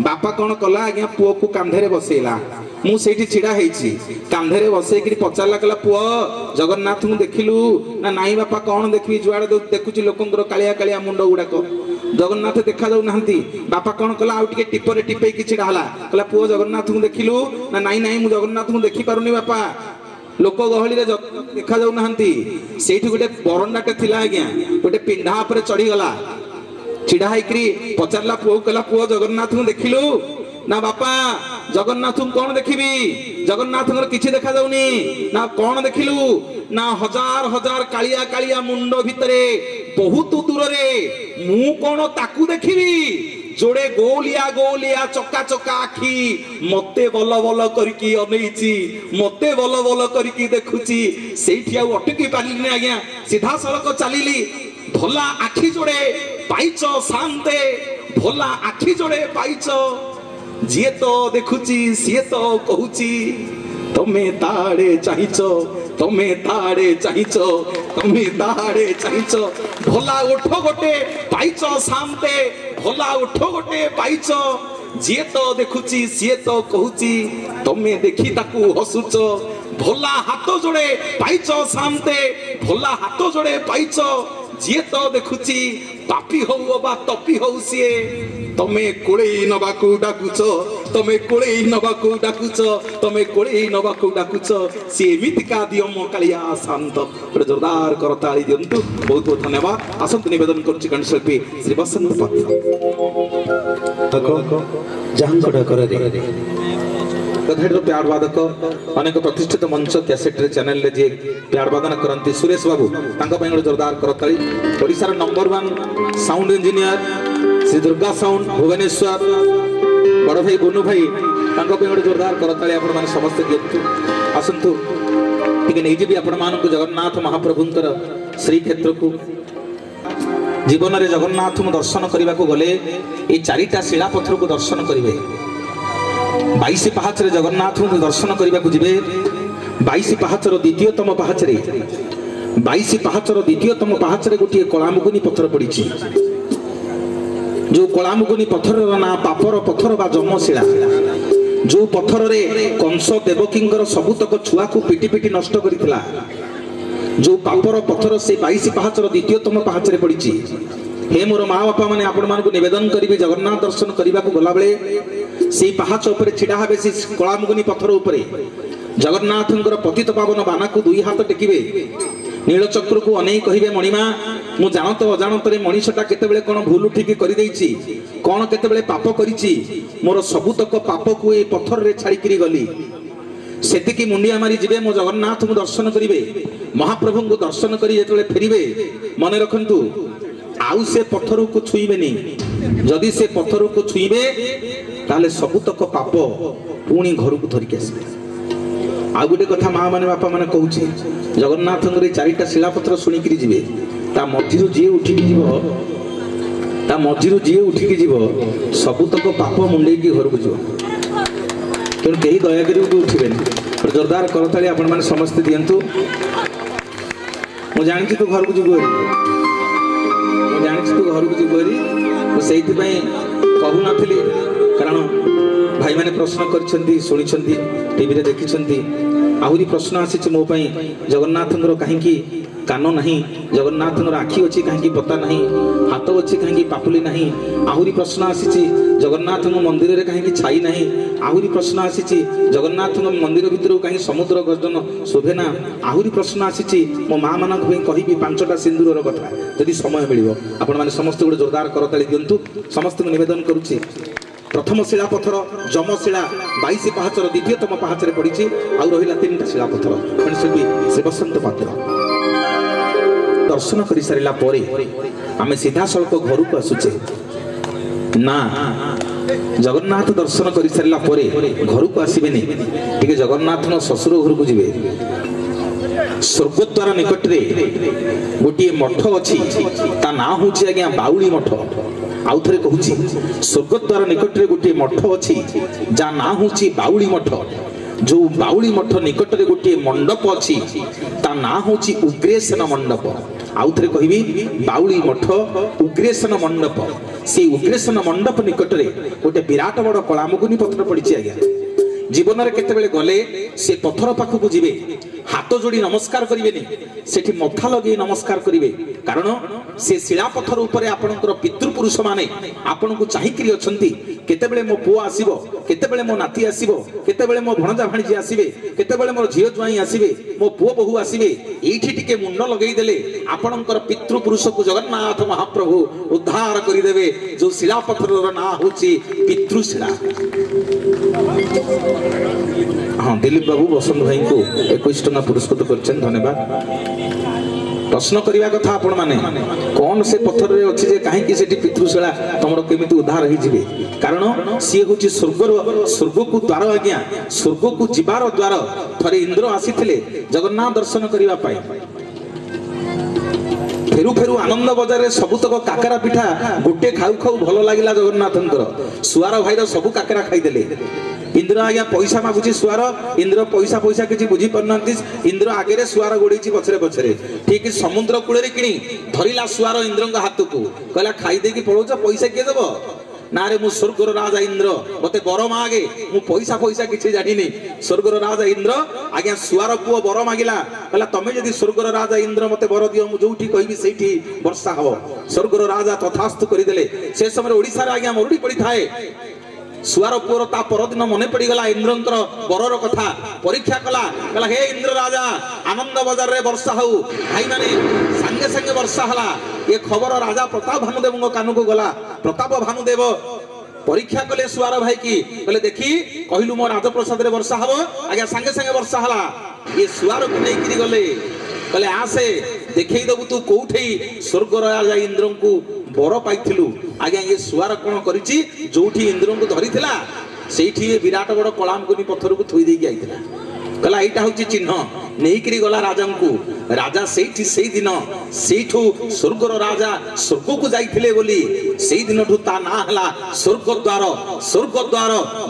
बापा कौन कला आज्ञा पुओ को कांधे बसैला मु सेठी छिड़ा हेछि कांधे बसैकि पचारला कला पुओ जगन्नाथ को देखिलु ना नाई बापा कौन देखबी जुआड़े देखुची लोकंकर कालिया कालिया मुंड गुड़ाक जगन्नाथ देखा जाऊ नाहंती बापा कौन कला आउ टिके टिपरे टिपे कि छिड़ा हला कला पुओ जगन्नाथ को देखिलु ना नाई नाई मु जगन्नाथ को देखि पारुनी बापा लोक गहली रे देखा जाऊ नाहंती सेठी गोटे बरंडाटे थिला आज्ञा गोटे पिंढा पर चढ़ी गला छिड़ा हैकरी पचारला पुओ कला पुओ जगन्नाथ को देखिलु ना बापा जगन्नाथ कौन देखिबी जगन्नाथ किछि देखा जाउनी ना कौन देखिलु ना हजार हजार कालिया कालिया मुंड भितरे बहुत दूर रे मु कौन ताकू देखिबी जोड़े गोलिया गोलिया चक्का चक्का आखी मते बल बल करकी अनैछि मते बल बल करकी देखुची सेठी आ अटकी पालिनी आज्ञा सीधा सड़क चलिली भोला आखि जोड़े पाइच शांते भोला आखि जोड़े पाइच जीए तो देखुची सीए तो कहूची तमे ताड़े चाहिच तमे ताड़े चाहिच तमे ताड़े चाहिच भोला उठ गोटे पाइच शांते भोला उठ गोटे पाइच जीए तो देखुची सीए तो कहूची तमे देखी ताकू हसुच भोला हाथ जोड़े पाइच शांते भोला हाथ जोड़े पाइच जीए तो देखुची पापी हो बा तपी हो सीए तमे कोड़े नबाकू डाकुच तमे कोड़े नबाकू डाकुच तमे कोड़े नबाकू डाकुच सी एमितिका दियो मो कालिया शांत जोरदार करताली दियंतु बहुत बहुत धन्यवाद आसंत निवेदन करछि कंठशिल्पी श्री बसंत पत्र जहां करे गधेड़ प्यार वादक अनेक प्रतिष्ठित मंच कैसेट चैनल रे जे प्यार वादन करंती सुरेश बाबू तांका पय जोरदार करताली ओडिसा रो number 1 sound engineer Shri Durga sound Bhubaneswar बड़ भाई बुनु भाई तांका पय जोरदार करताली आपण माने समस्त दियंतु आसंतु टिके नै जेबी आपण मान को जगन्नाथ महाप्रभुंकर श्री क्षेत्र को जीवन रे जगन्नाथ को दर्शन करबा को गले ए चारिटा शिला पत्थर को दर्शन करिवे 22 पहाच रे जगन्नाथ को दर्शन करबा को जिवे 22 पहाच रो द्वितीयतम पहाच रे 22 पहाच रो द्वितीयतम पहाच रे गोटी कलामुगुनी पत्थर पड़ीछि जो कलामुगुनी पत्थर रो ना पापर पत्थर बा जमशिला जो पत्थर रे कंस देवकींकर सबुतक छुआ को पिटी पिटी नष्ट करितला जो पापर पत्थर से 22 पहाच रो द्वितीयतम पहाच रे पड़ीछि हे मोर माँ बापा माने आपण मान को निवेदन करिवे जगन्नाथ दर्शन करबा को गला बेले से पहाच ऊपर छिड़ा हेबे से कलामुगुनी पत्थर ऊपर जगन्नाथंकर पतित पावन बाना को दुई हाथ टेकिबे नीलचक्र को अनेक कहिबे मणिमा मु जानत अजानत रे मनीषटा केतेबेले कोन भूल ठीक करि दैछि कोन केतेबेले पाप करिछि मोर सबुतक पाप को ए पत्थर रे छाड़ी करी गली सेतिकी मुंडिया मारी जिबे मो जगन्नाथ को दर्शन करिवे महाप्रभु को दर्शन करी जेतबेले फेरिबे मने रखंतु आउ से पत्थर को छुईबेनी जदि से पत्थर को छुईबे ताले सबुतक पाप पुणी घर को धरिक आसबे आ गोटे कथा माँ माने बापा माने कहूछि जगन्नाथंकर चारिटा शिलापत्र शुणिकी जीवे ता मझिरु जी उठिकी जीव ता मझिरु जी उठिकी जीव सबुतक पाप मुंडे की घर को जीव तेणु कहीं दयागिरी उठिबेनी जोरदार करताली आपण माने समस्त दियंतु मु जानि तू घर को जीव मु जानि तू घर को जीव सेइथि पई कहू नथिली कारण भाई माने प्रश्न करिसेंती सुनिसेंती टीवी रे देखिसेंती आहुरी प्रश्न आसी मो पई जगन्नाथंकर कहीं कान नहीं जगन्नाथंकर आखि अच्छी कहीं पता नहीं हाथ अच्छी कहीं पापुली नहीं आहुरी प्रश्न आसी जगन्नाथ मंदिर रे कहीं छाई नहीं आहुरी प्रश्न आसी जगन्नाथ मंदिर भितर कहीं समुद्र गर्जन शोभेना आहुरी प्रश्न आसी मो माँ मान कहि 5टा सिंदूर कथा यदि समय मिल आपण मैंने समस्त गोटे जोरदार करताली दिंतु समस्त निवेदन करुच्ची प्रथम शिलापथर जमशिला 22 पहाचर द्वितीयतम पहाचरे पड़ी आउ रहा 3टा शिलापथर श्री बसंत पात्र दर्शन कर सारा आम सीधा सड़क घर को आसुचे ना जगन्नाथ दर्शन कर सारा घर को आसबेनि टे जगन्नाथ ससुर घर को जी स्वर्गद्वार निकट में गोटे मठ अच्छी ता ना हूँ आज्ञा बाउली मठ आउ थे कहूँ स्वर्गद्वार निकट में गोटे मठ अच्छी जा ना हूँ बाउली मठ जो बाउली मठ निकट में गोटे मंडप अच्छी ता ना हूँ उग्रेसन मंडप आउ थे कहि बाउली मठ उग्रेसन मंडप से उग्रेसन मंडप निकट में गोटे विराट बड़ कलामुकुनी पत्थर पड़ी आज्ञा जीवन में केतेबेले गले से पत्थर पाखक जीवे हाथ जोड़ी नमस्कार करेंगे सेठी मथा लगे नमस्कार करेंगे कारण से शिला पत्थर उपरे आपणकर पितृपुरुष माने आपण को चाहिकरी अछंती केतेबेले मो पुआ आसीबो केतेबेले मो नाती आसीबो केतेबेले मो भणजा भाणीजी आसीबे केतेबेले मोर झियो ज्वाई आसीबे मो पुओ बहु आसीबे एठी टिके मुंड लगेई देले आपणकर पितृपुरुष को जगन्नाथ महाप्रभु उद्धार करि देबे जो शिला पत्थर ना होची पितृशिला। हाँ दिलीप बाबू बसंत भाई को 21 टका पुरस्कृत करछन धन्यवाद। प्रश्न करिया कथा आपण माने कौन से पत्थर रे अछि जे काहे कि सेठी पितृशिला तमरो केमिति उद्धार होई जिवे कारण सी होची स्वर्ग को द्वार आज्ञा स्वर्ग को जीवार द्वार थरे इंद्र आसीथिले जगन्नाथ दर्शन करिवा पाई फेरु फेरु आनंद बजार सबुतक काकरा पिठा गोटे खाऊ खाऊ भल लगिला जगन्नाथंकर सुआर भाईर सबु काकरा खाईदेले इंद्र आज्ञा पैसा मागुची सुआर इंद्र पैसा पैसा किसी बुझी पारना इंद्र आगे सुआर गोड़ी पछरे पछरे ठीक समुद्र कूल किणी धरला सुआर इंद्र हाथ को कहला खाईदे कि पड़ोच पैसा किए देव ना रे मु स्वर्गर राजा इंद्र मते बर मागे मु पैसा पैसा किसी जानी स्वर्गर राजा इंद्र आज्ञा सुआर पुओ बर मागिला कहला तमे जदि स्वर्गर राजा इंद्र मते बर दियो मु जोठी कहबी सेठी वर्षा हबो स्वर्गर राजा तथास्तु करिदेले से समय ओडिसा रे आज्ञा मरुडी पड़ी थाए सुआर पुओर ता परदिन मने पड़ी गला इंद्रंकर बरर कथा परीक्षा कला कहला हे इंद्र राजा आनंद बाजार रे वर्षा हौ भाई माने संगे संगे वर्षा हला ये खबर राजा प्रताप भानुदेव कान को गला प्रताप भानुदेव परीक्षा कले सुआर भाई की कहले देखी कहलु मो राजप्रसाद रे वर्षा हबो आज्ञा संगे संगे वर्षा हला ये सुआर को नै किरी गले कहले आसे देखै दबु तू कोठै स्वर्ग राजा इंद्र को बर पाइथिलु आज्ञा ये सुआर कोन करिछि जोठी इंद्र को धरिथिला सेठी विराट बड़ कलामकुनी पत्थर को थोई देकी आइथिला कहला एटा होची चिन्ह नेहिकरी गला राजा को राजा सेठी सेई दिन सेठू स्वर्गर राजा स्वर्ग को जाइथिले बोली सेई दिन ठू ता ना हला स्वर्गद्वार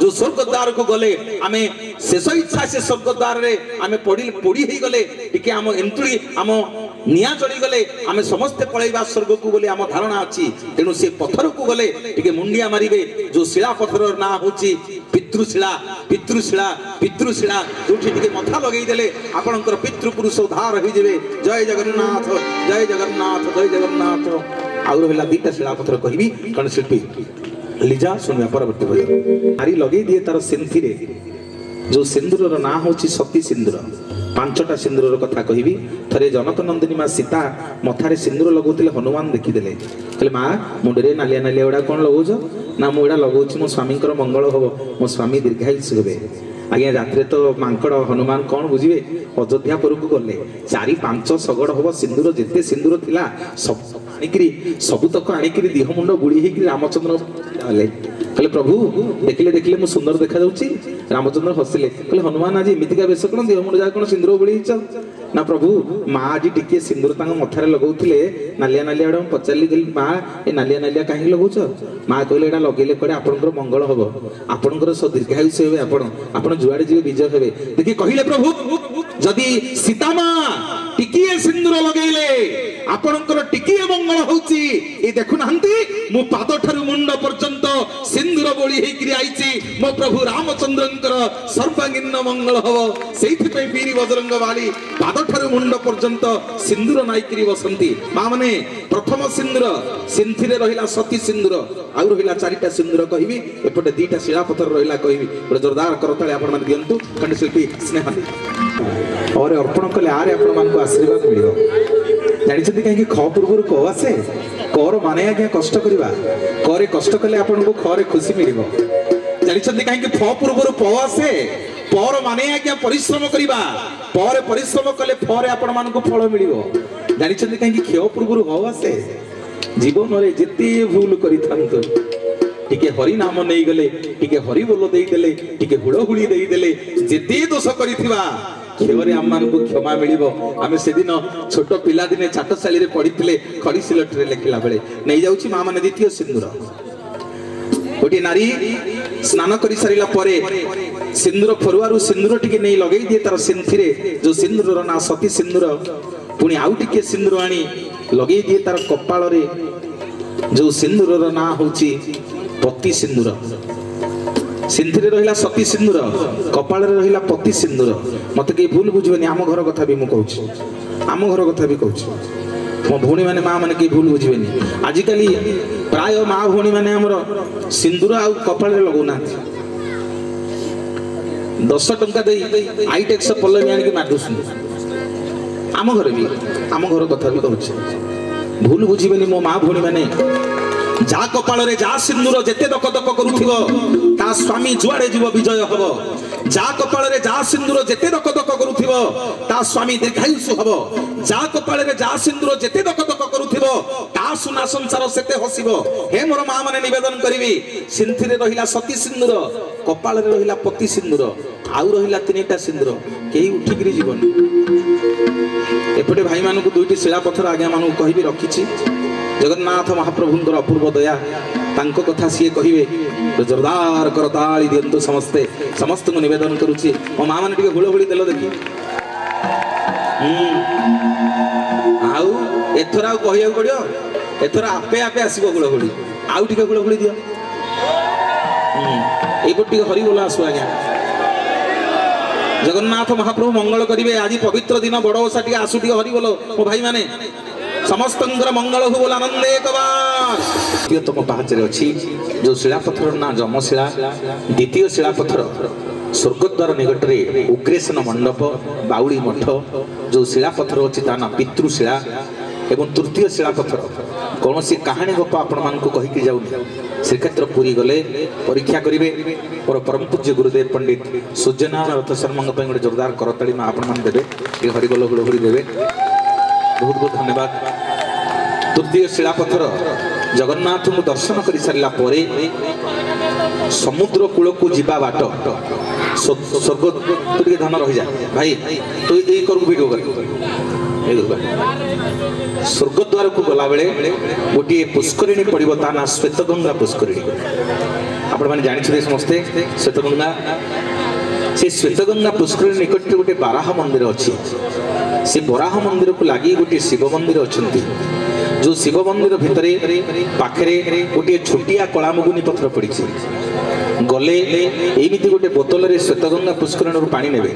जो स्वर्गद्वार को गले आमे शेष इच्छा से स्वर्गद्वार रे आमे पड़ी ही गले टिके आम एंतुली आम निया चढ़ी गले आमे समस्ते पळैबा स्वर्ग को बोली आम धारणा अछि तेनु से पत्थर को गले टिके मुंडिया मारिबे जो शिला पत्थर ना होची पितृशिला पितृशिला पितृशिला जोठी टिके मथा लगेई देले आपनकर पितृपुरुष उद्धार होई जेबे जय जगन्नाथ जय जगन्नाथ जय जगन्नाथ। आउर होला दीटा शिला पत्थर कहबी कण शिल्पी लिजा सुनिया परवर्ती भजन आरी लगेई दिए तार सिंथी रे जो सिंदूर रो ना होची सती सिंदूर 5टा सिंदूर कथा कहबी थरे जनक नंदिनी मां सीता मथारे सिंदूर लगौतिले हनुमान देखिदेले कहले मां मुंडरे नालिया नालिया उडा कोन लगौछ ना मु उडा लगौछि मो स्वामीकर मंगल होबो मो स्वामी दीर्घायुष्य हेबे आज्ञा रात्रे तो मांकड़ हनुमान कौन बुझे अयोध्यापुर को गले 4-5 सगड़ हम सिंदूर जिते सिंदूर थिला सब आनिकरी सबुतक आनिकरी देह मुंड गुड़ी हेकरी रामचंद्र कहले प्रभु देखले देखले मु सुंदर देखा जाउची रामचंद्र हसिले कहले हनुमान आज एमितिका वेश कोन देह मुंड जा कोन सिंदूर गुड़ी हिच ना प्रभु माँ आज टिके सिंदूर तांग मथारे लगौथिले नालिया नालिया आडम पचारली देली माँ ए नालिया नालिया काहे लगौछ माँ कहले एटा लगेले करे आपनकर मंगल हबो आपनकर स दीर्घायुष्य हेबे आपण जुआड़े जीवे विजय हेबे देखि कहिले प्रभु जदि सीता माँ टिकिए सिंदूर लगेले आपनकर टिकिए मंगल होउची ए देखु नाहंती मु पाद ठारु मुंड पर्यंत सिंदूर बोली हेकरी आइची मो प्रभु रामचंद्रंकर सर्वांगीन मंगल हबो सेइथि पे बीरी बजरंग वाली पाद ठारु मुंड पर्यंत सिंदूर नाइकरी बसंती मां माने प्रथम सिंदूर सिंथि रे रहिला सती सिंदूर आउ रहिला 4टा सिंदूर कहबी एपटे 2टा शिलापत्थर रहिला कहबी गोटे जोरदार करताळे आपण मान दियंतु कंठशिल्पी स्नेह और अर्पण कले आरे आपण मान को आशीर्वाद मिलियो जानिछथि काहे कि ख पूर्वरु को आसे कर माने आज्ञा कष्ट करिवा करे कष्ट कले आपण को खरे खुशी मिलिबो जानिछथि काहे कि फ पूर्वरु प आसे पर माने आज्ञा परिश्रम करिबा पर परिश्रम कले फरे आपण मानकु फल मिलिबो जानि छथि काहे कि खेव पूर्व हो आसे जीवन रे जेते भूल करि थांतो टिके हरि नाम नहीं गले टिके हरि बोल देई देले टिके हुड़हुड़ी देई देले जेते दोष करिथिबा खेवरे आम मानकु क्षमा मिलिबो आमे से दिन छोट पिला दिने चाटशाली रे पढिथिले खड़ी सिलट रे लेखिला बेले नै जाउची मा माने द्वितीय सिंदूर गोटे नारी स्नान करि सारिला परे सिंदूर फरुआरु सिंदूर टिके नै लगेई दिए तार सिंथिरे जो सिंदूर ना सती सिंदूर पुणी आउ टिके सिंदूर आनी लगेई दिए तार कपाल रे जो सिंदूर ना होची पति सिंदूर सिंथिरे रहिला सती सिंदूर कपाल रे रहिला पति सिंदूर मते के भूल बुझबेनी आम घर कथा भी मु कहूची आम घर कथा भी कहूची मो भौणी माने मां माने के भूल बुझबेनी आजि काली प्राय मां भौणी माने हमर सिंदूर आ कपाल रे लगौना 10 टंका देई आईटेक्स पल्लवी आनी के मार दोसु आम घर भी आम घर कथा भी कहूची भूल बुझबेनी मो मां भौणी माने जा कपाल रे जा सिंदूर जेते दक दक करूथिबो ता स्वामी जुआडे जीव विजय हबो जा कपाल रे जा सिंदूर जेते दक दक करूथिबो ता स्वामी दीर्घायुष हबो जा कपाल रे जा सिंदूर जेते दक दक करूथिबो ता सुना संसार सेते हसिबो हे मोर मां माने निवेदन करिवि सिंथि रे रहिला सती सिंदूर कपाल रे रहिला पति सिंदूर आउ रहिला तीनटा सिंदूर केही उठिकरी जीवन एपटे भाई मानकु दुईटी शिला पत्थर आज्ञा मानकु कहिबि रखिछि जगन्नाथ महाप्रभुंकर अपूर्व दया तांको कथा सीए कहिबे जोरदार करताली दियंतु समस्ते समस्त को निवेदन करूची मो मां माने टिके हुळहुळी देलो देखि आउ एथरा कहिया पड़ियो एथरा आपे आपे आसीबो हुळहुळी आउ टिके हुळहुळी दियो एपट टिके हरि बोला आसु आज्ञा जगन्नाथ महाप्रभु मंगल करिवे आज पवित्र दिन बड़ ओसा टिके आसु टिके हरि बोलो मो भाई माने समस्त मंगल हो बोला आनंद एक बार द्वितीयतम पाहचरे अछि जो शिलापत्थर ना जमशिला द्वितीय शिलापत्थर स्वर्गद्वार निकट रे उग्रेशन मंडप बाउड़ी मठ जो शिलापत्थर अछि ता ना पितृशिला एवं तृतीय शिलापत्थर कौन सी कहानी गप आपण मान को कहि के जाउनी श्रीक्षेत्र पुरी गले परीक्षा करिवे और परम पूज्य गुरुदेव पंडित सूर्यनारायण रथ शर्मा पे गोटे जोरदार करताली मा आपण मान देबे कि हरिगोल गुड़गुड़ी देबे बहुत बहुत धन्यवाद तृतीय शिलापत्थर जगन्नाथ को दर्शन कर सारा परे समुद्र कूल को जीवा बाट स्वर्ग तुझे धन रही जाए भाई तो ये कर वीडियो कर स्वर्गद्वार को गला बेले गोटे पुष्करिणी पड़ो ता ना श्वेतगंगा पुष्करिणी आपण मैंने जानी समस्ते श्वेतगंगा से श्वेतगंगा पुष्करिणी निकट गोटे बाराह मंदिर अच्छी से बराह मंदिर को लगी गोटे शिव मंदिर अच्छा जो शिव मंदिर भितर पाखे गोटे छोटिया कलामुगुनी पत्थर पड़ी गले एमती गोटे बोतल रे श्वेतगंगा पुष्करिणी पानी नेबे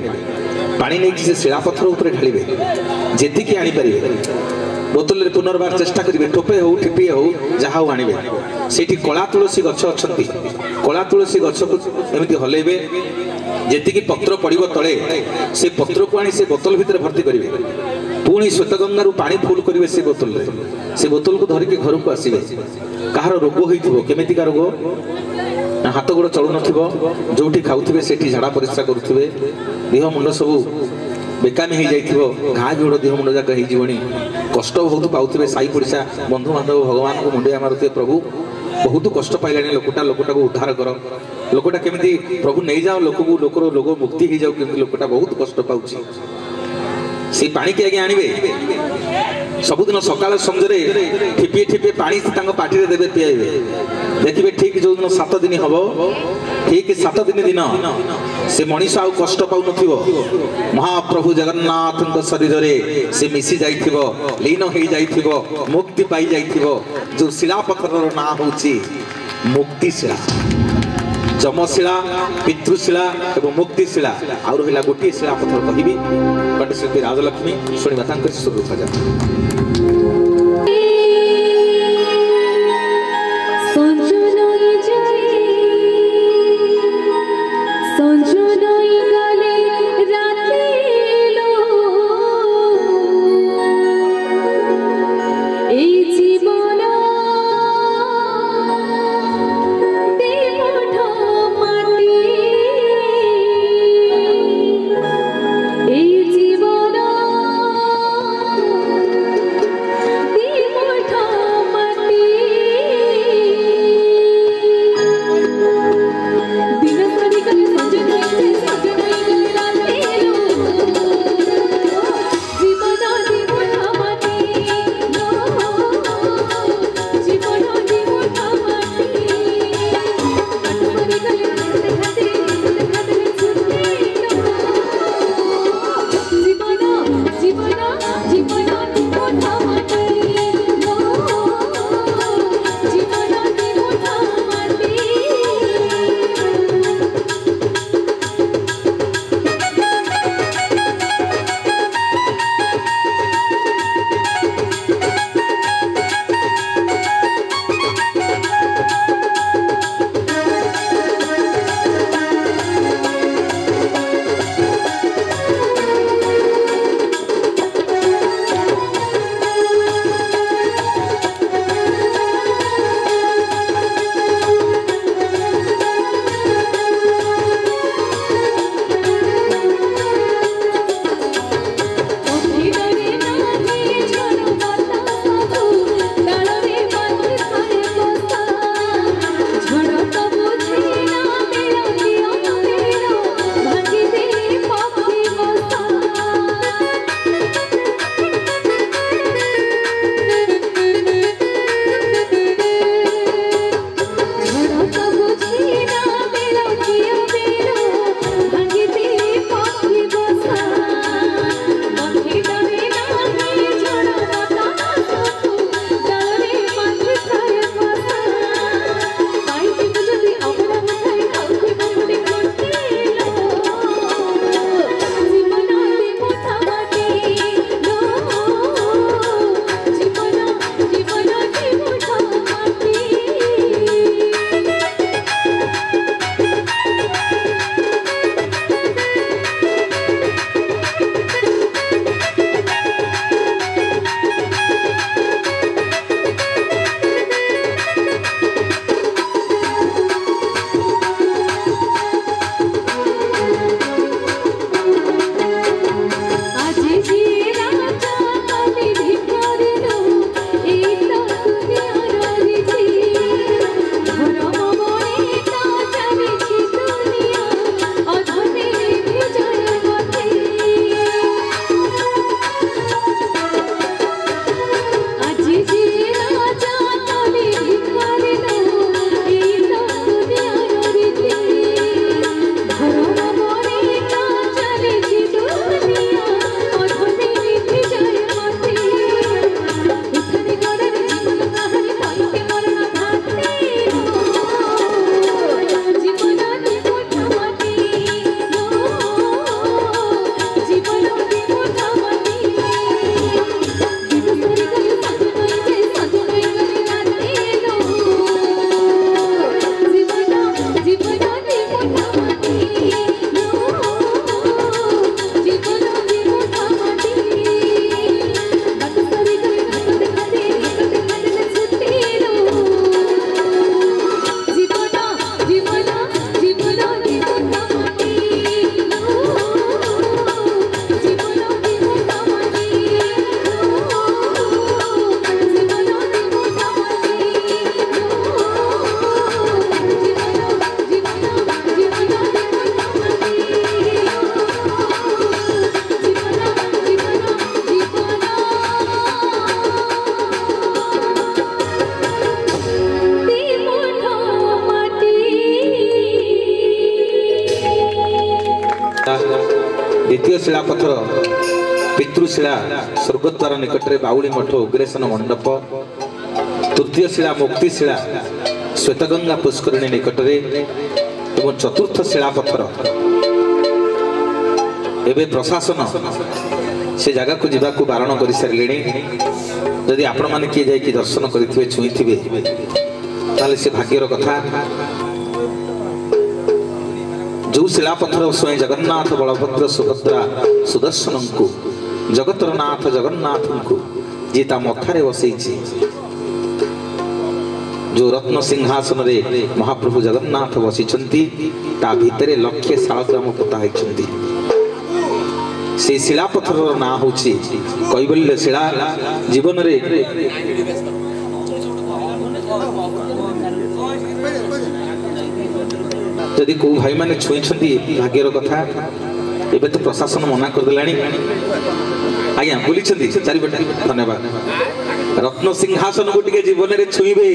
पानी नहीं से शिलापत्थर उपर ढालिबे जेतिकी आनी परिबे बोतल रे पुनर्बार चेष्टा करिवे टोपे हो ठिपी हो जहा आनिबे सेठी कला तुलसी गछ अछंती कला तुलसी गछ को एमती हलेबे जेतिकी पत्र पड़िबो तळे से पत्र को आनी से बोतल भितर भर्ती करिवे पुणी श्वेतगंगा रु पानी फुल करिवे से बोतल को धरिके घर को आसीबे कहार रोग होइथिबो केमिति का रोग हाथ गोड़ चलु नथिबो जोठी खाउथिबे सेठी झाड़ा परिश्रा करूथिबे देह मुंड सब बेकामी हो जाइथिबो घा जोड़ देह मुंड जाक हे जीवनी कष्ट बहुत पाउथिबे साई पड़िसा बंधु बांधव भगवान को मुंडिया मारुथिबे प्रभु बहुत कष्ट पाइलानी लोकटा को उद्धार कर लोकटा केमिति प्रभु नहीं जाओ लोकर लोक मुक्ति हो जाओ केमिति लोकटा बहुत कष्ट पाउछि से पानी के आगे आनिबे सबुदिन सकाल संजरे ठिपे ठिपे पानी पाटी देवे पियाइबे देखिए ठीक जो दिन 7 दिन हम ठीक 7 दिन दिन से मनीष आउ कष्ट पाउ नथिबो महाप्रभु जगन्नाथ शरीर रे से मिसी जाइथिबो लीन हो जाइथिबो मुक्ति पाई जाइथिबो जो शिलापत्थर ना होची मुक्तिशिला जमशिला पितृशिला एवं मुक्तिशिला आ रहिला गोटे शिलापत्थर कहिबी कंठशिल्पी राजलक्ष्मी शुणिबा तांकर सुरू भजन द्वितीय शिलापथर पितृशिला स्वर्गद्वार निकटरे बाउली मठ उग्रेसन मंडप तृतीय शिला मुक्तिशिला श्वेतगंगा पुष्करिणी निकटरे एवं चतुर्थ शिलापथर एवं प्रशासन से जगह को जीवा को बारण कर सारे जदि आपण मैंने किए जाए दर्शन करेंगे छुईथिबे ताले से भाग्यर कथा जो शिलापथर स्वयं जगन्नाथ बलभद्र सुभद्रा सुदर्शन को जगतर नाथ जगन्नाथ को जी ता मथारे बसई जो रत्न सिंहासन रे महाप्रभु जगन्नाथ बसिचंती ता भितरे लक्षे शालग्राम पोता होइचंती से शिलापथर ना होची कैवल्य शिला जीवन रे यदि को भाई माने छुई भाग्यर कथा एबे तो प्रशासन मना कर देलानी आज्ञा बोली चारिपटे धन्यवाद रत्न सिंहासन को टिके जीवन रे छुईबे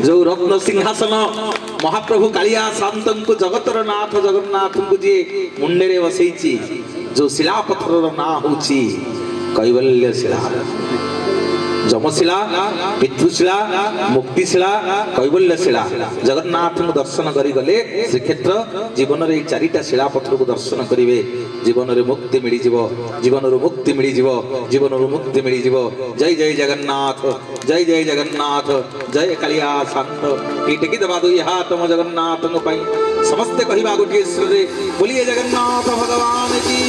जो रत्न सिंहासन महाप्रभु कालिया शांत को जगतर नाथ जगन्नाथ को जी मुंडे रे बसैची जो शिलापथर ना होची कैवल्य शिला जमशिला पितृशिला मुक्तिशिला कैवल्य शिला जगन्नाथ को दर्शन करी गले श्रीक्षेत्र जीवन रे चारिटा शिलापथर को दर्शन करिवे जीवन रे मुक्ति मिली जीवो जीवन रो मुक्ति मिली जीवो जीवन रो मुक्ति मिली जीवो जय जय जगन्नाथ जय जय जगन्नाथ जय कालिया शांत टीटकी दबा दो हाथ म जगन्नाथ को पई समस्त कहिबा गोटे स्वर रे बोलिए जगन्नाथ भगवान की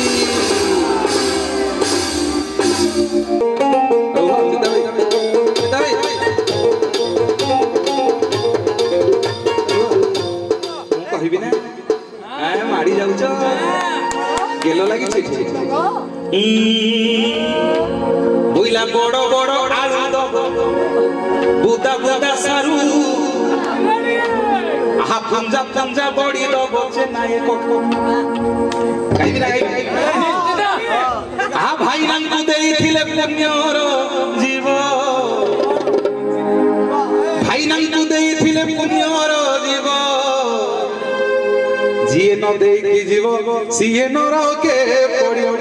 माड़ी जाऊच गेलो लगी बुइला बड़ बड़ आलू दब बुदा बुदा सारू आहा पंजा पंजा बड़ी दब चेन्नई कोको कहि ना आहा भाई रंग देइथिले पुण्यर जीव भाई रंग देइथिले पुण्यर जीव जिए न दे की जीव सीए नरके पड़ियो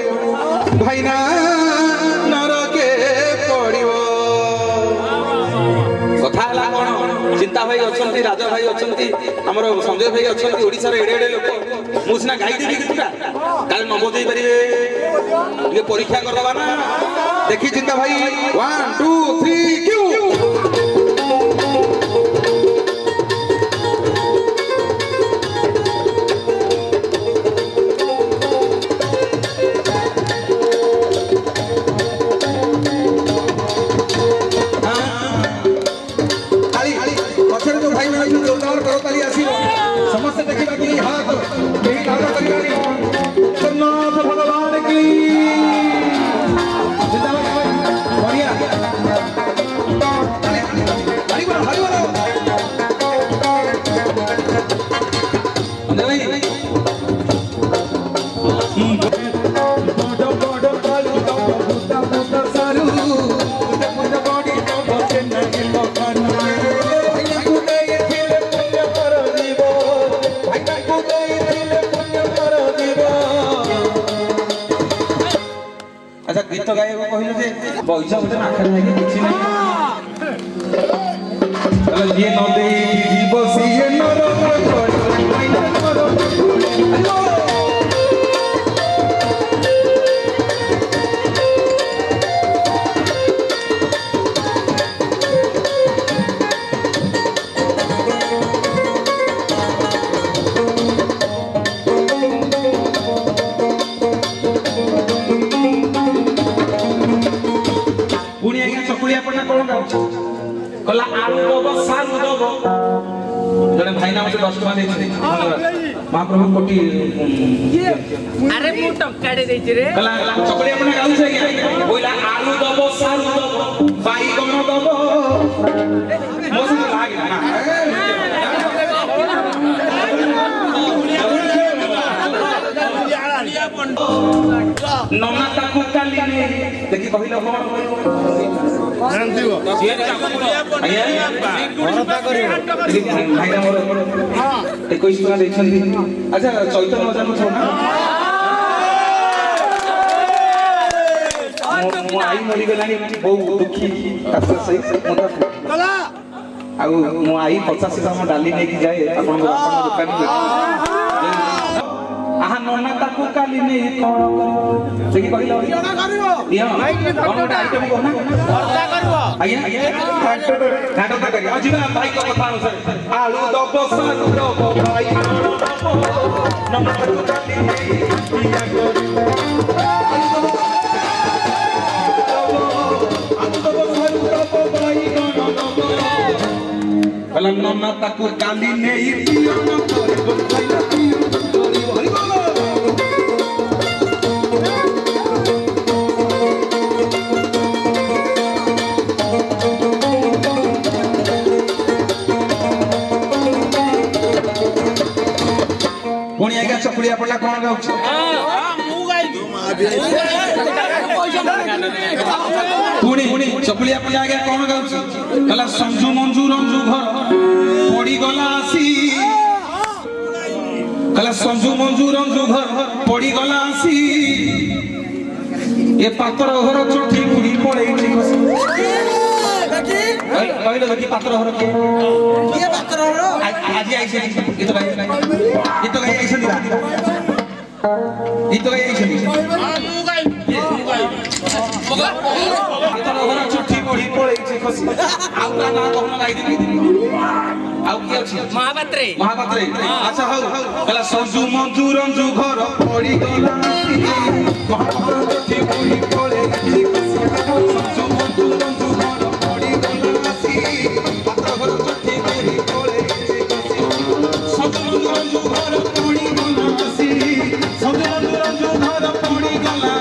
भाईना नरके पड़ियो कथा हला कोन चिंता भाई अछंती राजा भाई अछंती हमर संजय भाई अछंती ओडिसा रे एडे एडे लोक मुसना गाई देबी कितुटा काल न बोझई परिबे ये परीक्षा कर दबा ना देखी चिंता भाई 1 2 3 क्यू समस्त देखिबा कि हाथ केही कार्य करिबानी जगन्नाथ भगवान की जिंदाबाद बढ़िया हरि बोल भाई बड़ बड़ कालू बुदा बुदा सारू बुदा बुदा बड़ी तो चेन्नई लोकानु अच्छा गीत गाय कहलु जे पैसा उठे आखर लागे किछि नै चलो ये न दे जीव सीए नर कला आलू दबो सारू दबो जने भाई ना मते 10 टका देछि महाप्रभु कोटी अरे मु टंकाडे देछि रे कला चकड़ी अपने गाउ छै बोइला आलू दबो सारू दबो बाईगन दबो मोस लाग ना नना ताकू काली देखि कहिलो कोन जानथिबो ये आया भरता करियो भाई मोर हां 21 टका देछन अच्छा चैतन्य जानु छ ना मरी गलानी बहु दुखी काश सही मुदा आउ मो आई 50 ग्राम डाली नहीं जाए अपन दुकान आहा नोना ताकू काली नहीं कोन से की कहला इना करिवो कोन आइटम को ना खर्चा करबो आज्ञा घाटो तो करियो अजिबा भाई को कथा अनुसार आलू दबो सालू दबो भाई नोना ताकू काली नहीं किया कलम नोना ताकू काली नहीं पियो न पुणी आज्ञा चकुलिया पडला कोण गाउछ पुणी चकुलिया पडला आज्ञा कोण गाउछ कला संजू मंजू रंजू घर पड़ी गला आसी कला संजू मंजू रंजू घर पड़ी गला आसी ए पातर घर चोठी बुढ़ी पड़े कहले देखी पातर घर के पातर घर आज आइसे गीत गाई आइसे दिला गीत गाई आइसे मु गाई पातर घर चोठी बुढ़ी पड़े खसी आउ ता ना कहन गाई दे आउ की अछि महापात्रे अच्छा हो कला संजू मंजू रंजू घर पड़ी गला महापात्र चोठी बुढ़ी पड़े संजू मंजू रंजू घर पड़ी गला पात्र घर चोठी बुढ़ी पड़े संजू मंजू रंजू घर पड़ी गला संजू मंजू रंजू घर पड़ी गला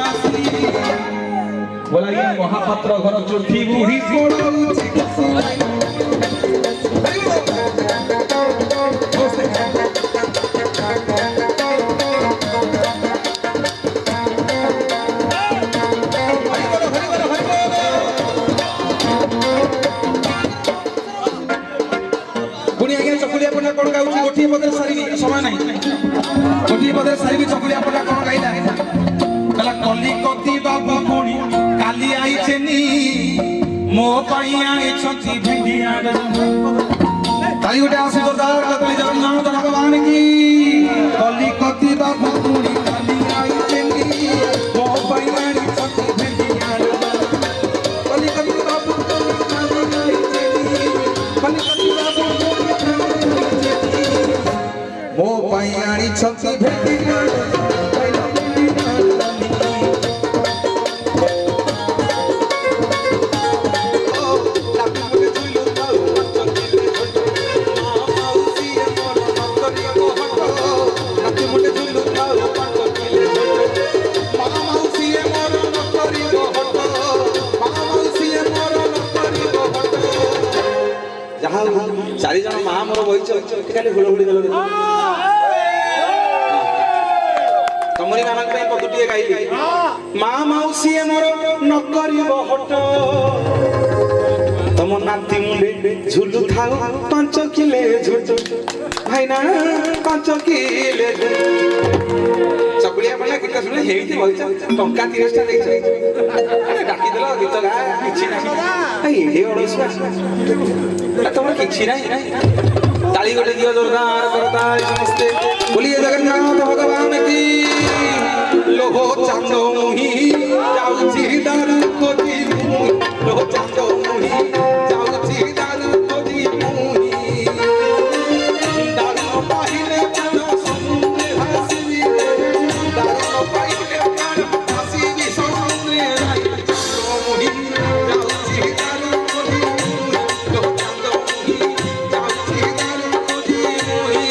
बोला ये महापात्र घर चोठी बुढ़ी पड़े गोटी बदल सारी समय नहीं गोटी बदल सारी चकुलिया पड़ा कौन गाइला कला कली कति बाबू पुणी काली आई चेनी मो पाई आई छती भिंडिया ताली उठे आसी जोरदार कली जगन्नाथ भगवान की कली कति बाबू पुणी काली आई चेनी मो पाई आई छती भिंडिया कली कति बाबू पुणी काली आई चेनी कली कति बाबू मो पाई आनी छती भेटिया जहाँ चारि जन माँ मोर बही खाली हुड़हुड़ी गल तमरी मानक पदुटे गाइली माँ मौसी मोर न करिब हट तम नाती मुंडे झुलु थाउ 5 किले झुट भाईना 5 किले चकुलिया पडला गीत सुने हेइति बहि टंका 30 टा देइ डाकी देला गीत गा किछि नाही हे ओडसुआ तमर किछि नाही ताली गोटे दियो जोरदार करताल समस्ते बोलिए जगन्नाथ भगवान की लोहो चांदो मुही जाउची दारू कोती लोहो चांदो मुही जाउची दारू कोती मुही दारू पाहिले चलो समुद्र हसीबी दारू पाहिले चलो हसीबी समुद्र राई मुही जाउची दारू कोती मुही लोहो चांदो मुही जाउची दारू कोती मुही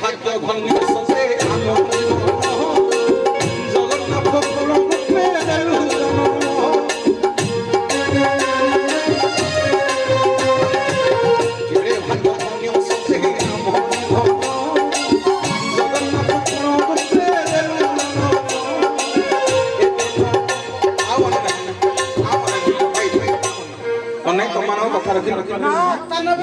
भाग्य भंगी ससे जगन्नाथ पुर पुत्रे केड़े भाग्य भंगी ससे जगन्नाथ पुर पुत्रे नहीं तुम मानो कथा रखी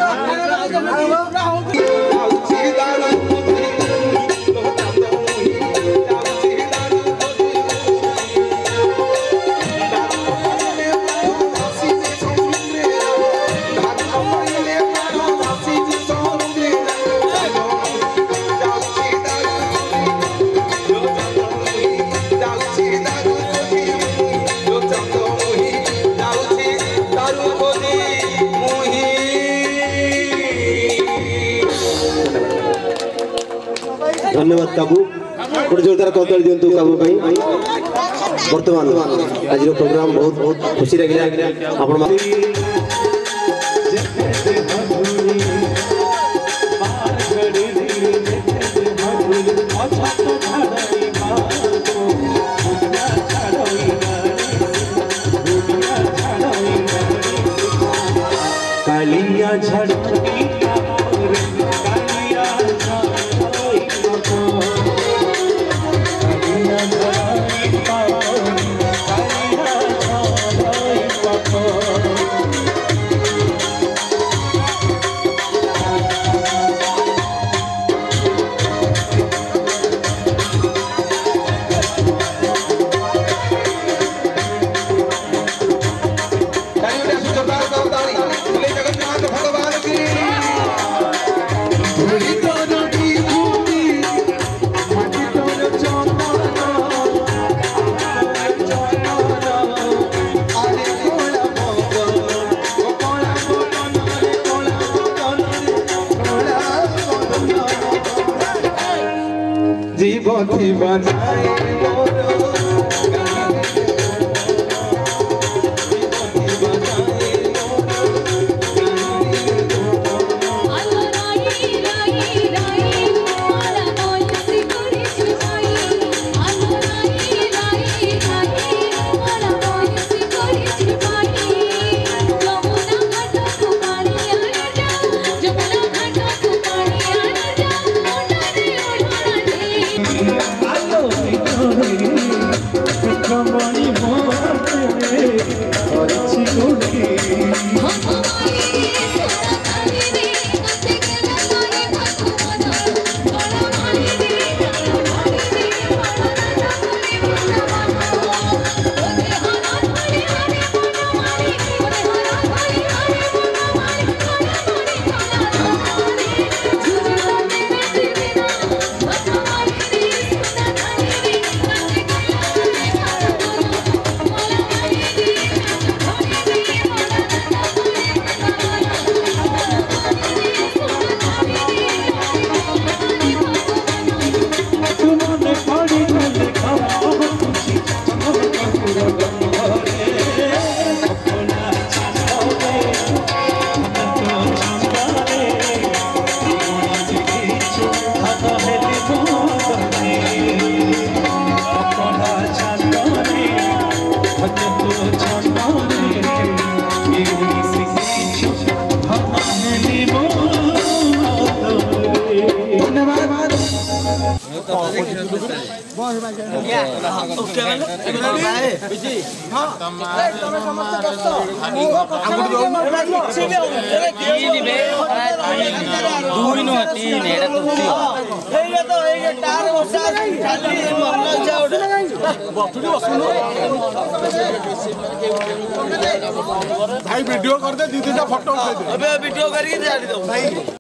धन्यवाद काबू गोटे जोरदार कौतल दिंतु काबू भाई वर्तमान आज प्रोग्राम बहुत बहुत खुशी लगे आपण कालिया झड़ जीवती बजाए भाई वीडियो कर दे दीदी का फोटो उठा दे। अबे वीडियो करिए भाई।